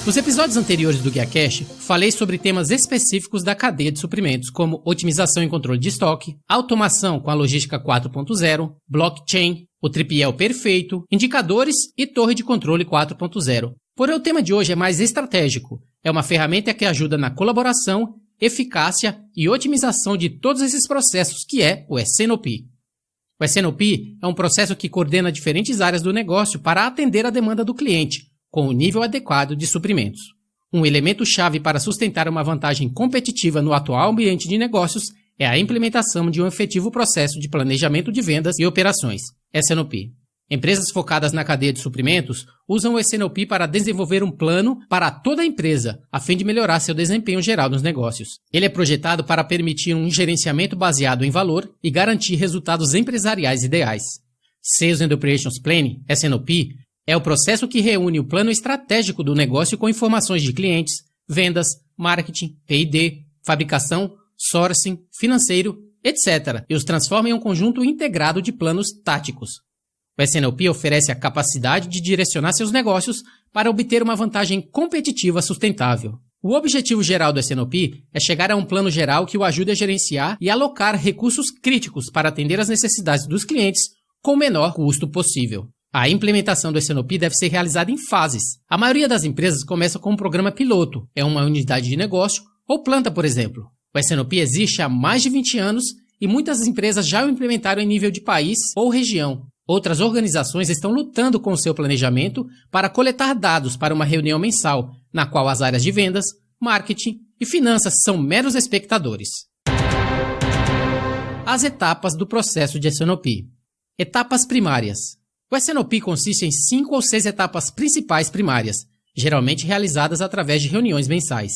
Nos episódios anteriores do GuiaCast, falei sobre temas específicos da cadeia de suprimentos, como otimização e controle de estoque, automação com a logística 4.0, blockchain, o tripié perfeito, indicadores e torre de controle 4.0. Porém, o tema de hoje é mais estratégico. É uma ferramenta que ajuda na colaboração, eficácia e otimização de todos esses processos, que é o S&OP. O S&OP é um processo que coordena diferentes áreas do negócio para atender a demanda do cliente, com o nível adequado de suprimentos. Um elemento-chave para sustentar uma vantagem competitiva no atual ambiente de negócios é a implementação de um efetivo processo de planejamento de vendas e operações, S&OP. Empresas focadas na cadeia de suprimentos usam o S&OP para desenvolver um plano para toda a empresa, a fim de melhorar seu desempenho geral nos negócios. Ele é projetado para permitir um gerenciamento baseado em valor e garantir resultados empresariais ideais. Sales and Operations Planning, S&OP, é o processo que reúne o plano estratégico do negócio com informações de clientes, vendas, marketing, P&D, fabricação, sourcing, financeiro, etc. e os transforma em um conjunto integrado de planos táticos. O S&OP oferece a capacidade de direcionar seus negócios para obter uma vantagem competitiva sustentável. O objetivo geral do S&OP é chegar a um plano geral que o ajude a gerenciar e alocar recursos críticos para atender às necessidades dos clientes com o menor custo possível. A implementação do S&OP deve ser realizada em fases. A maioria das empresas começa com um programa piloto, é uma unidade de negócio ou planta, por exemplo. O S&OP existe há mais de 20 anos e muitas empresas já o implementaram em nível de país ou região. Outras organizações estão lutando com o seu planejamento para coletar dados para uma reunião mensal, na qual as áreas de vendas, marketing e finanças são meros espectadores. As etapas do processo de S&OP. Etapas primárias. O S&OP consiste em 5 ou 6 etapas principais primárias, geralmente realizadas através de reuniões mensais.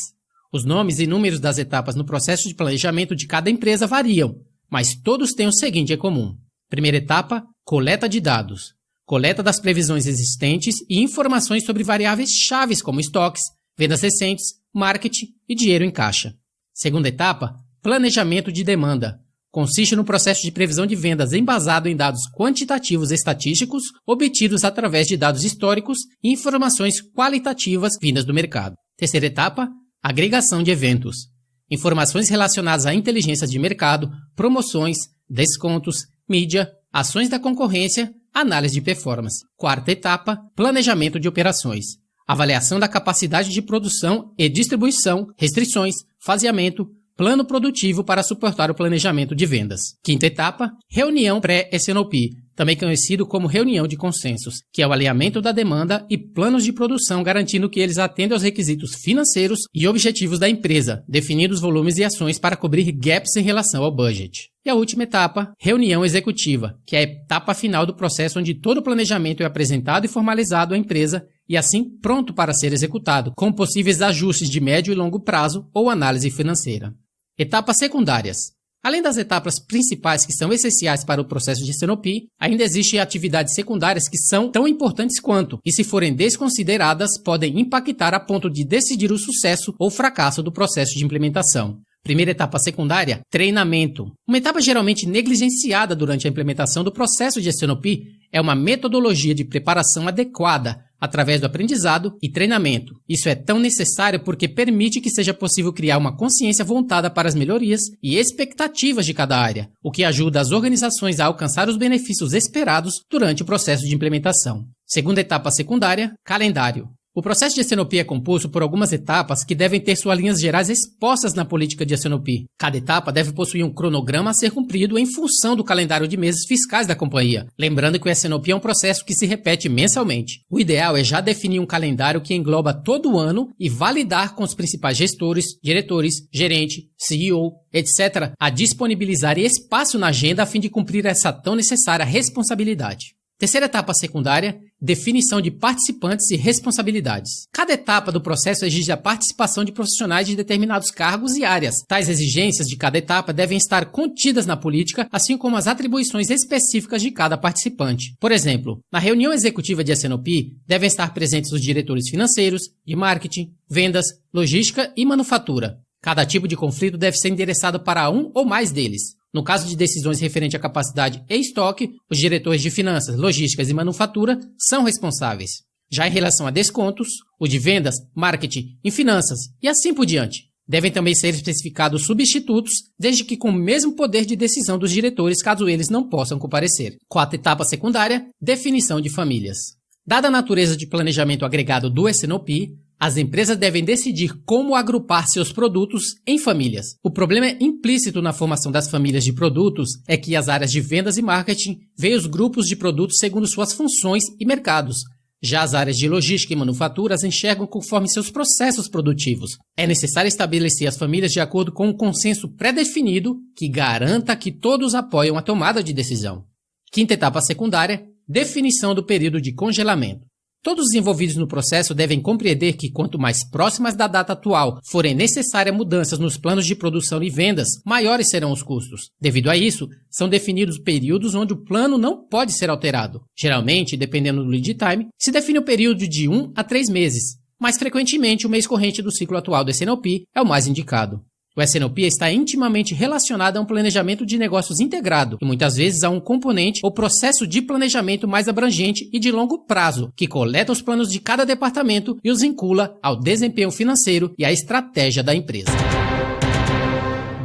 Os nomes e números das etapas no processo de planejamento de cada empresa variam, mas todos têm o seguinte em comum. Primeira etapa, coleta de dados. Coleta das previsões existentes e informações sobre variáveis chaves como estoques, vendas recentes, marketing e dinheiro em caixa. Segunda etapa, planejamento de demanda. Consiste no processo de previsão de vendas embasado em dados quantitativos estatísticos obtidos através de dados históricos e informações qualitativas vindas do mercado. Terceira etapa, agregação de eventos. Informações relacionadas a inteligência de mercado, promoções, descontos, mídia, ações da concorrência, análise de performance. Quarta etapa, planejamento de operações. Avaliação da capacidade de produção e distribuição, restrições, faseamento, plano produtivo para suportar o planejamento de vendas. Quinta etapa, reunião pré-S&OP, também conhecido como reunião de consensos, que é o alinhamento da demanda e planos de produção garantindo que eles atendem aos requisitos financeiros e objetivos da empresa, definindo os volumes e ações para cobrir gaps em relação ao budget. E a última etapa, reunião executiva, que é a etapa final do processo onde todo o planejamento é apresentado e formalizado à empresa e assim pronto para ser executado, com possíveis ajustes de médio e longo prazo ou análise financeira. Etapas secundárias. Além das etapas principais que são essenciais para o processo de S&OP, ainda existem atividades secundárias que são tão importantes quanto, e se forem desconsideradas, podem impactar a ponto de decidir o sucesso ou fracasso do processo de implementação. Primeira etapa secundária, treinamento. Uma etapa geralmente negligenciada durante a implementação do processo de S&OP é uma metodologia de preparação adequada através do aprendizado e treinamento. Isso é tão necessário porque permite que seja possível criar uma consciência voltada para as melhorias e expectativas de cada área, o que ajuda as organizações a alcançar os benefícios esperados durante o processo de implementação. Segunda etapa secundária, calendário. O processo de S&OP é composto por algumas etapas que devem ter suas linhas gerais expostas na política de S&OP. Cada etapa deve possuir um cronograma a ser cumprido em função do calendário de meses fiscais da companhia. Lembrando que o S&OP é um processo que se repete mensalmente. O ideal é já definir um calendário que engloba todo o ano e validar com os principais gestores, diretores, gerente, CEO, etc., a disponibilizar espaço na agenda a fim de cumprir essa tão necessária responsabilidade. Terceira etapa secundária, definição de participantes e responsabilidades. Cada etapa do processo exige a participação de profissionais de determinados cargos e áreas. Tais exigências de cada etapa devem estar contidas na política, assim como as atribuições específicas de cada participante. Por exemplo, na reunião executiva de S&OP devem estar presentes os diretores financeiros, de marketing, vendas, logística e manufatura. Cada tipo de conflito deve ser endereçado para um ou mais deles. No caso de decisões referentes à capacidade e estoque, os diretores de finanças, logísticas e manufatura são responsáveis. Já em relação a descontos, o de vendas, marketing e finanças e assim por diante. Devem também ser especificados substitutos, desde que com o mesmo poder de decisão dos diretores caso eles não possam comparecer. Quarta etapa secundária, definição de famílias. Dada a natureza de planejamento agregado do S&OP, as empresas devem decidir como agrupar seus produtos em famílias. O problema implícito na formação das famílias de produtos é que as áreas de vendas e marketing veem os grupos de produtos segundo suas funções e mercados. Já as áreas de logística e manufatura as enxergam conforme seus processos produtivos. É necessário estabelecer as famílias de acordo com um consenso pré-definido que garanta que todos apoiam a tomada de decisão. Quinta etapa secundária, definição do período de congelamento. Todos os envolvidos no processo devem compreender que quanto mais próximas da data atual forem necessárias mudanças nos planos de produção e vendas, maiores serão os custos. Devido a isso, são definidos períodos onde o plano não pode ser alterado. Geralmente, dependendo do lead time, se define o período de 1 a 3 meses. Mais frequentemente, o mês corrente do ciclo atual do S&OP é o mais indicado. O S&OP está intimamente relacionado a um planejamento de negócios integrado e muitas vezes a um componente ou processo de planejamento mais abrangente e de longo prazo, que coleta os planos de cada departamento e os vincula ao desempenho financeiro e à estratégia da empresa.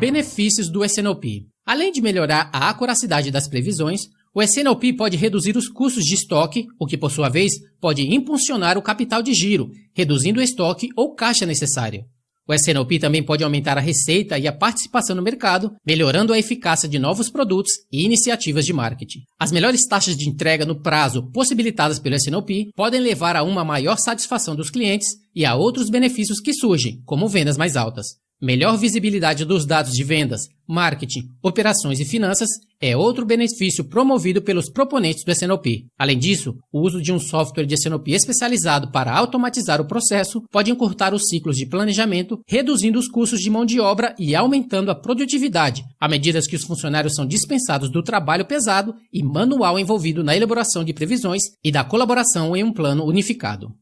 Benefícios do S&OP. Além de melhorar a acuracidade das previsões, o S&OP pode reduzir os custos de estoque, o que por sua vez pode impulsionar o capital de giro, reduzindo o estoque ou caixa necessário. O S&OP também pode aumentar a receita e a participação no mercado, melhorando a eficácia de novos produtos e iniciativas de marketing. As melhores taxas de entrega no prazo possibilitadas pelo S&OP podem levar a uma maior satisfação dos clientes e a outros benefícios que surgem, como vendas mais altas. Melhor visibilidade dos dados de vendas, marketing, operações e finanças é outro benefício promovido pelos proponentes do S&OP. Além disso, o uso de um software de S&OP especializado para automatizar o processo pode encurtar os ciclos de planejamento, reduzindo os custos de mão de obra e aumentando a produtividade, à medida que os funcionários são dispensados do trabalho pesado e manual envolvido na elaboração de previsões e da colaboração em um plano unificado.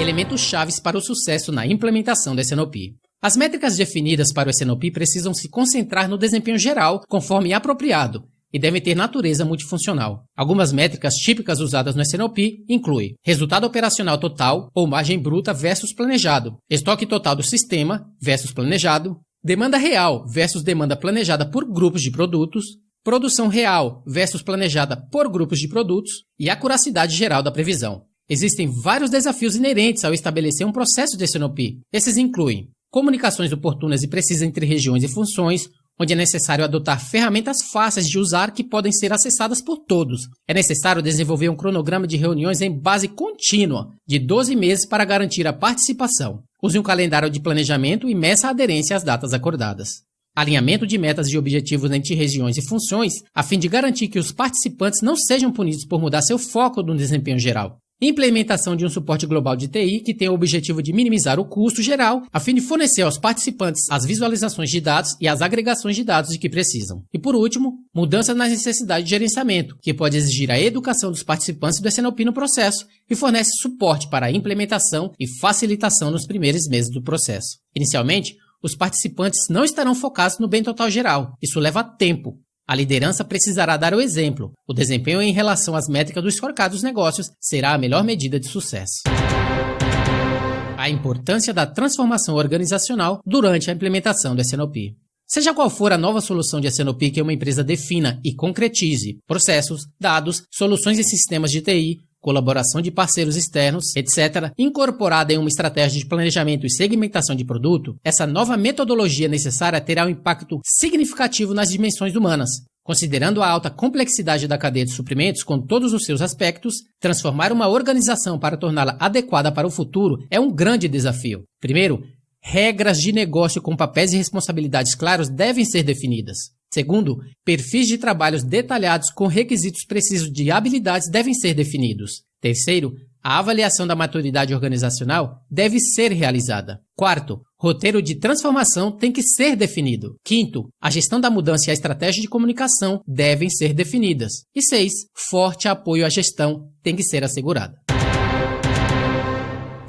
Elementos chaves para o sucesso na implementação do S&OP. As métricas definidas para o S&OP precisam se concentrar no desempenho geral, conforme apropriado, e devem ter natureza multifuncional. Algumas métricas típicas usadas no S&OP incluem resultado operacional total ou margem bruta versus planejado, estoque total do sistema versus planejado, demanda real versus demanda planejada por grupos de produtos, produção real versus planejada por grupos de produtos e acuracidade geral da previsão. Existem vários desafios inerentes ao estabelecer um processo de S&OP. Esses incluem comunicações oportunas e precisas entre regiões e funções, onde é necessário adotar ferramentas fáceis de usar que podem ser acessadas por todos. É necessário desenvolver um cronograma de reuniões em base contínua, de 12 meses para garantir a participação. Use um calendário de planejamento e meça a aderência às datas acordadas. Alinhamento de metas e objetivos entre regiões e funções, a fim de garantir que os participantes não sejam punidos por mudar seu foco no desempenho geral. Implementação de um suporte global de TI que tem o objetivo de minimizar o custo geral, a fim de fornecer aos participantes as visualizações de dados e as agregações de dados de que precisam. E por último, mudança nas necessidades de gerenciamento, que pode exigir a educação dos participantes do S&OP no processo e fornece suporte para a implementação e facilitação nos primeiros meses do processo. Inicialmente, os participantes não estarão focados no bem total geral. Isso leva tempo. A liderança precisará dar o exemplo. O desempenho em relação às métricas do scorecard dos negócios será a melhor medida de sucesso. A importância da transformação organizacional durante a implementação do S&OP. Seja qual for a nova solução de S&OP que uma empresa defina e concretize, processos, dados, soluções e sistemas de TI, colaboração de parceiros externos, etc., incorporada em uma estratégia de planejamento e segmentação de produto, essa nova metodologia necessária terá um impacto significativo nas dimensões humanas. Considerando a alta complexidade da cadeia de suprimentos com todos os seus aspectos, transformar uma organização para torná-la adequada para o futuro é um grande desafio. Primeiro, regras de negócio com papéis e responsabilidades claros devem ser definidas. Segundo, perfis de trabalhos detalhados com requisitos precisos de habilidades devem ser definidos. Terceiro, a avaliação da maturidade organizacional deve ser realizada. Quarto, roteiro de transformação tem que ser definido. Quinto, a gestão da mudança e a estratégia de comunicação devem ser definidas. E 6, forte apoio à gestão tem que ser assegurada.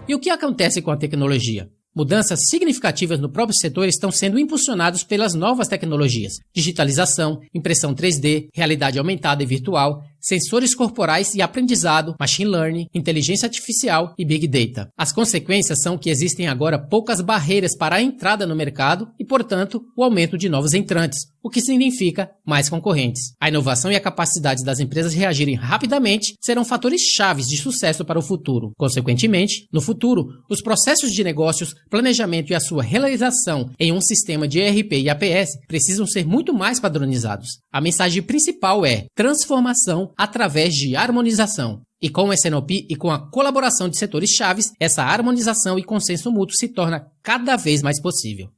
E o que acontece com a tecnologia? Mudanças significativas no próprio setor estão sendo impulsionadas pelas novas tecnologias, digitalização, impressão 3D, realidade aumentada e virtual, sensores corporais e aprendizado, machine learning, inteligência artificial e big data. As consequências são que existem agora poucas barreiras para a entrada no mercado e, portanto, o aumento de novos entrantes, o que significa mais concorrentes. A inovação e a capacidade das empresas reagirem rapidamente serão fatores chaves de sucesso para o futuro. Consequentemente, no futuro, os processos de negócios, planejamento e a sua realização em um sistema de ERP e APS precisam ser muito mais padronizados. A mensagem principal é transformação através de harmonização. E com o SNOP e com a colaboração de setores chaves, essa harmonização e consenso mútuo se torna cada vez mais possível.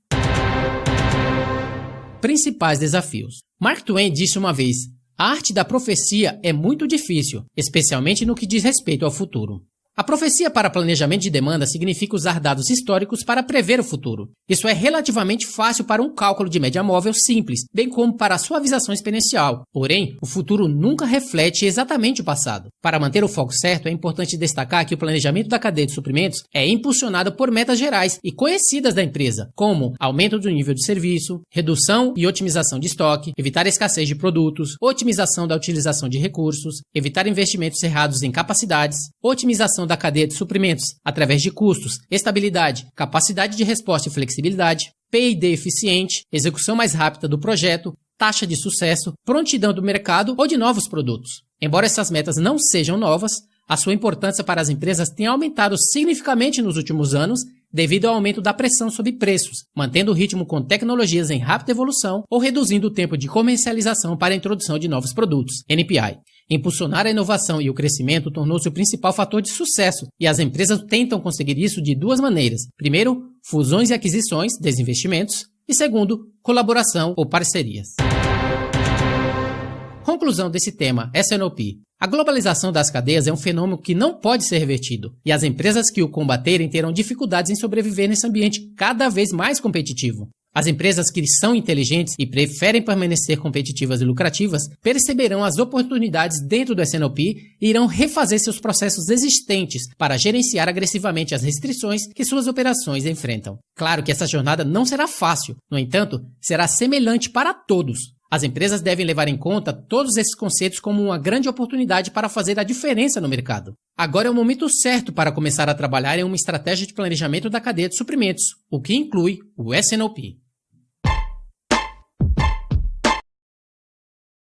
Principais desafios. Mark Twain disse uma vez: a arte da profecia é muito difícil, especialmente no que diz respeito ao futuro. A profecia para planejamento de demanda significa usar dados históricos para prever o futuro. Isso é relativamente fácil para um cálculo de média móvel simples, bem como para a suavização exponencial. Porém, o futuro nunca reflete exatamente o passado. Para manter o foco certo, é importante destacar que o planejamento da cadeia de suprimentos é impulsionado por metas gerais e conhecidas da empresa, como aumento do nível de serviço, redução e otimização de estoque, evitar a escassez de produtos, otimização da utilização de recursos, evitar investimentos errados em capacidades, otimização da cadeia de suprimentos através de custos, estabilidade, capacidade de resposta e flexibilidade, P&D eficiente, execução mais rápida do projeto, taxa de sucesso, prontidão do mercado ou de novos produtos. Embora essas metas não sejam novas, a sua importância para as empresas tem aumentado significativamente nos últimos anos devido ao aumento da pressão sobre preços, mantendo o ritmo com tecnologias em rápida evolução ou reduzindo o tempo de comercialização para a introdução de novos produtos, NPI. Impulsionar a inovação e o crescimento tornou-se o principal fator de sucesso, e as empresas tentam conseguir isso de duas maneiras. Primeiro, fusões e aquisições, desinvestimentos, e segundo, colaboração ou parcerias. Conclusão desse tema, SNOP. A globalização das cadeias é um fenômeno que não pode ser revertido, e as empresas que o combaterem terão dificuldades em sobreviver nesse ambiente cada vez mais competitivo. As empresas que são inteligentes e preferem permanecer competitivas e lucrativas perceberão as oportunidades dentro do SNOP e irão refazer seus processos existentes para gerenciar agressivamente as restrições que suas operações enfrentam. Claro que essa jornada não será fácil, no entanto, será semelhante para todos. As empresas devem levar em conta todos esses conceitos como uma grande oportunidade para fazer a diferença no mercado. Agora é o momento certo para começar a trabalhar em uma estratégia de planejamento da cadeia de suprimentos, o que inclui o SNOP.